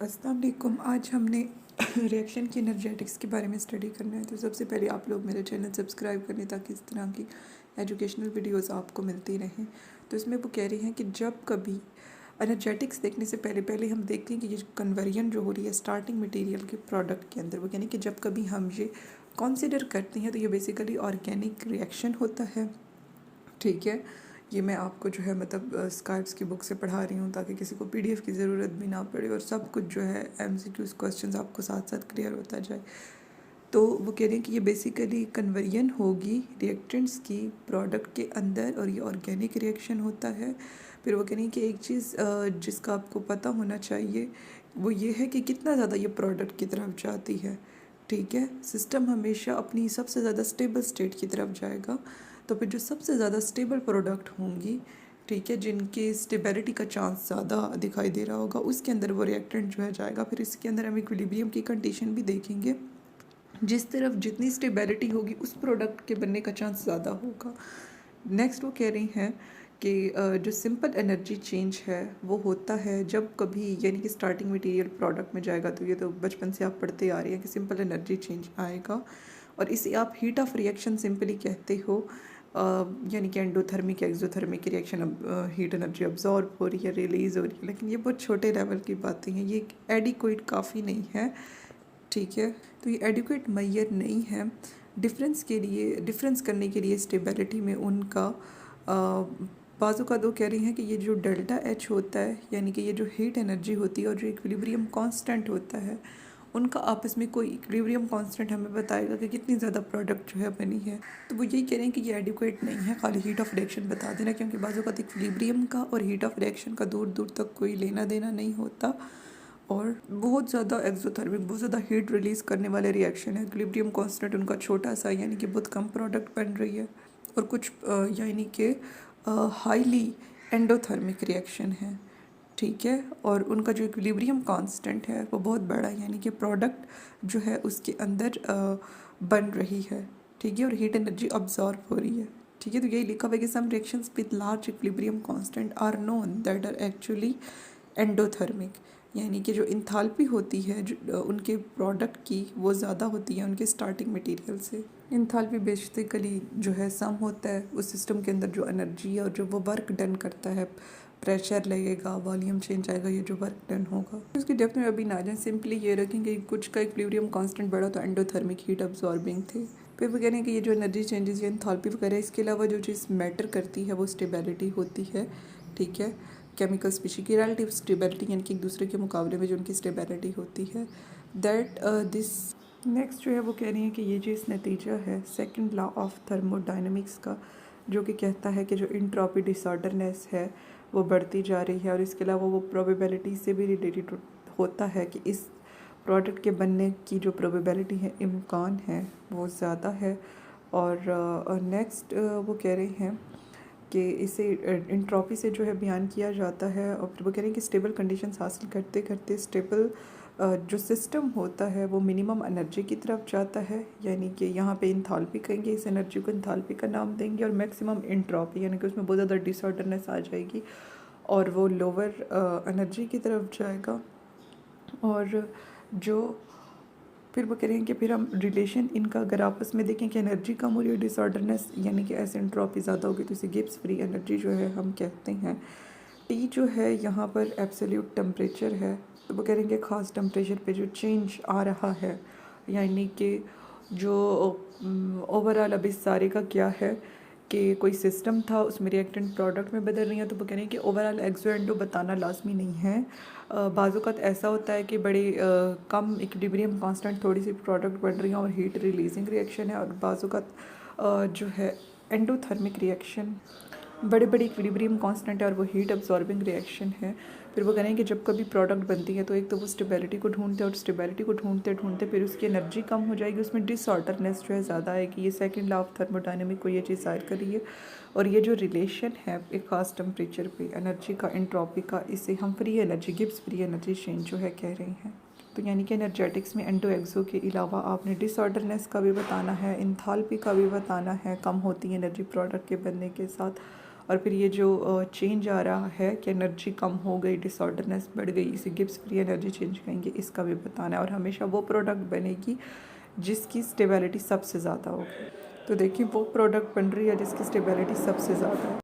अस्सलाम वालेकुम। आज हमने रिएक्शन की एनर्जेटिक्स के बारे में स्टडी करना है। तो सबसे पहले आप लोग मेरे चैनल सब्सक्राइब करें ताकि इस तरह की एजुकेशनल वीडियोस आपको मिलती रहें। तो इसमें वो कह रही हैं कि जब कभी एनर्जेटिक्स देखने से पहले पहले हम देखते हैं कि ये कन्वर्जन जो हो रही है स्टार्टिंग मटेरियल के प्रोडक्ट के अंदर, वो यानी कि जब कभी हम ये कंसिडर करते हैं तो ये बेसिकली ऑर्गेनिक रिएक्शन होता है। ठीक है, ये मैं आपको जो है मतलब स्काइप्स की बुक से पढ़ा रही हूँ ताकि किसी को पीडीएफ की ज़रूरत भी ना पड़े और सब कुछ जो है एमसीक्यूज़ क्वेश्चंस आपको साथ साथ क्लियर होता जाए। तो वो कह रहे हैं कि ये बेसिकली कन्वर्जन होगी रिएक्टेंट्स की प्रोडक्ट के अंदर और ये ऑर्गेनिक रिएक्शन होता है। फिर वो कह रही हैं कि एक चीज़ जिसका आपको पता होना चाहिए वो ये है कि कितना ज़्यादा ये प्रोडक्ट की तरफ जाती है। ठीक है, सिस्टम हमेशा अपनी सबसे ज़्यादा स्टेबल स्टेट की तरफ जाएगा। तो फिर जो सबसे ज़्यादा स्टेबल प्रोडक्ट होंगी, ठीक है, जिनकी स्टेबिलिटी का चांस ज़्यादा दिखाई दे रहा होगा, उसके अंदर वो रिएक्टेंट जो है जाएगा। फिर इसके अंदर हम इक्विलिब्रियम की कंडीशन भी देखेंगे। जिस तरफ जितनी स्टेबिलिटी होगी उस प्रोडक्ट के बनने का चांस ज़्यादा होगा। नेक्स्ट वो कह रही हैं कि जो सिंपल एनर्जी चेंज है वो होता है जब कभी यानी कि स्टार्टिंग मटेरियल प्रोडक्ट में जाएगा। तो ये तो बचपन से आप पढ़ते आ रही हैं कि सिंपल एनर्जी चेंज आएगा और इसे आप हीट ऑफ रिएक्शन सिंपली कहते हो। यानी कि एंडोथर्मिक एक्सोथर्मिक रिएक्शन, अब हीट एनर्जी अब्जॉर्ब हो रही है, रिलीज़ हो रही है, लेकिन ये बहुत छोटे लेवल की बातें हैं, ये एडिक्वेट काफ़ी नहीं है। ठीक है, तो ये एडिक्वेट मैयर नहीं है डिफरेंस के लिए, डिफरेंस करने के लिए स्टेबिलिटी में उनका। बाजू का दो कह रही हैं कि ये जो डेल्टा एच होता है यानी कि ये जो हीट एनर्जी होती है और जो इक्विलिब्रियम कांस्टेंट होता है, उनका आपस में कोई इक्विलिब्रियम कांस्टेंट हमें बताएगा कि कितनी ज़्यादा प्रोडक्ट जो है बनी है। तो वो यही कह रहे हैं कि ये एडिक्वेट नहीं है, खाली हीट ऑफ रिएक्शन बता देना, क्योंकि बाजू का इक्विलिब्रियम का और हीट ऑफ रिएक्शन का दूर दूर तक कोई लेना देना नहीं होता और बहुत ज़्यादा एक्सोथर्मिक, बहुत ज़्यादा हीट रिलीज़ करने वाले रिएक्शन है। इक्विलिब्रियम कांस्टेंट उनका छोटा सा यानी कि बहुत कम प्रोडक्ट बन रही है और कुछ यानी कि हाईली एंडोथर्मिक रिएक्शन है। ठीक है, और उनका जो इक्विलिब्रियम कांस्टेंट है वो बहुत बड़ा है यानी कि प्रोडक्ट जो है उसके अंदर बन रही है। ठीक है, और हीट एनर्जी अब्जॉर्ब हो रही है। ठीक है, तो यही लिखा हुआ है कि some reactions with large equilibrium constant are known that are actually endothermic, यानी कि जो इंथाल्पी होती है जो उनके प्रोडक्ट की वो ज़्यादा होती है उनके स्टार्टिंग मटेरियल से। इंथाल्पी बेसिकली जो है सम होता है उस सिस्टम के अंदर जो एनर्जी और जो वो वर्क डन करता है, प्रेशर लगेगा, वॉल्यूम चेंज आएगा, ये जो वर्क डन होगा। उसकी डेप्थ में अभी ना जाए, सिंपली ये रखेंगे कुछ का इक्विलिब्रियम कांस्टेंट बढ़ा तो एंडोथर्मिक हीट अब्जॉर्बिंग थे। फिर वो कह रहे हैं कि ये जो एनर्जी चेंजेस या इंथाल्पी वगैरह, इसके अलावा जो चीज़ मैटर करती है वो स्टेबिलिटी होती है। ठीक है, केमिकल स्पीशी की रिलेटिव स्टेबिलिटी यानी कि एक दूसरे के मुकाबले में जो उनकी स्टेबिलिटी होती है, दैट दिस। नेक्स्ट जो है वो कह रही हैं कि ये जो इस नतीजा है सेकंड लॉ ऑफ थर्मोडायनेमिक्स का, जो कि कहता है कि जो इंट्रॉपी डिसऑर्डरनेस है वो बढ़ती जा रही है और इसके अलावा वो प्रोबेबिलिटी से भी रिलेटेड होता है कि इस प्रोडक्ट के बनने की जो प्रोबेबिलिटी है, इम्कान है, वो ज़्यादा है। और नेक्स्ट वो कह रहे हैं कि इसे इंट्रॉपी से जो है बयान किया जाता है और वो कह रहे हैं कि स्टेबल कंडीशंस हासिल करते करते स्टेबल जो सिस्टम होता है वो मिनिमम एनर्जी की तरफ जाता है, यानी कि यहाँ पे इंथाल्पी कहेंगे, इस एनर्जी को इंथाल्पी का नाम देंगे, और मैक्सिमम इंट्रॉपी यानी कि उसमें बहुत ज़्यादा डिसऑर्डरनेस आ जाएगी और वो लोअर एनर्जी की तरफ जाएगा। और जो फिर वो कह रहे हैं कि फिर हम रिलेशन इनका अगर आपस में देखें कि एनर्जी कम हो रही है, डिसऑर्डरनेस यानी कि एसिंट्रॉपी ज़्यादा होगी, तो इसे गिब्स फ्री एनर्जी जो है हम कहते हैं। टी जो है यहाँ पर एब्सोल्यूट टेम्परेचर है, तो वो कह रहे हैं कि ख़ास टेम्परेचर पे जो चेंज आ रहा है, यानी कि जो ओवरऑल अब इस सारे का क्या है कि कोई सिस्टम था उसमें रिएक्टेंट प्रोडक्ट में बदल रही हैं। तो वो कह रहे हैं कि ओवरऑल एक्सो एंडो बताना लाजमी नहीं है। बाज़ात ऐसा होता है कि बड़े कम इक्विलिब्रियम कांस्टेंट थोड़ी सी प्रोडक्ट बन रही हैं और हीट रिलीजिंग रिएक्शन है, और बाज़ात जो है एंडोथर्मिक रिएक्शन बड़े बड़े इक्विलिब्रियम कांस्टेंट है और वो हीट अब्जॉर्बिंग रिएक्शन है। फिर वो कह रहे हैं कि जब कभी प्रोडक्ट बनती है तो एक तो वो स्टेबिलिटी को ढूंढते हैं और स्टेबिलिटी को ढूंढते ढूंढते फिर उसकी एनर्जी कम हो जाएगी, उसमें डिसऑर्डरनेस जो है ज़्यादा आएगी। ये सेकंड लॉ ऑफ थर्मोडायनेमिक को ये चीज़ जाहिर कर रही है। और ये जो रिलेशन है एक खास टेम्परेचर पे एनर्जी का, एंट्रॉपी का, इसे हम free energy, Gibbs free energy change जो है कह रहे हैं। तो यानी कि एनर्जेटिक्स में एंडो एक्सो के अलावा आपने डिसऑर्डरनेस का भी बताना है, इंथाल्पी का भी बताना है, कम होती है एनर्जी प्रोडक्ट के बनने के साथ, और फिर ये जो चेंज आ रहा है कि एनर्जी कम हो गई, डिसऑर्डरनेस बढ़ गई, इसे गिब्स फ्री एनर्जी चेंज कहेंगे, इसका भी बताना है। और हमेशा वो प्रोडक्ट बनेगी जिसकी स्टेबिलिटी सबसे ज़्यादा होगी। तो देखिए वो प्रोडक्ट बन रही है जिसकी स्टेबिलिटी सबसे ज़्यादा है।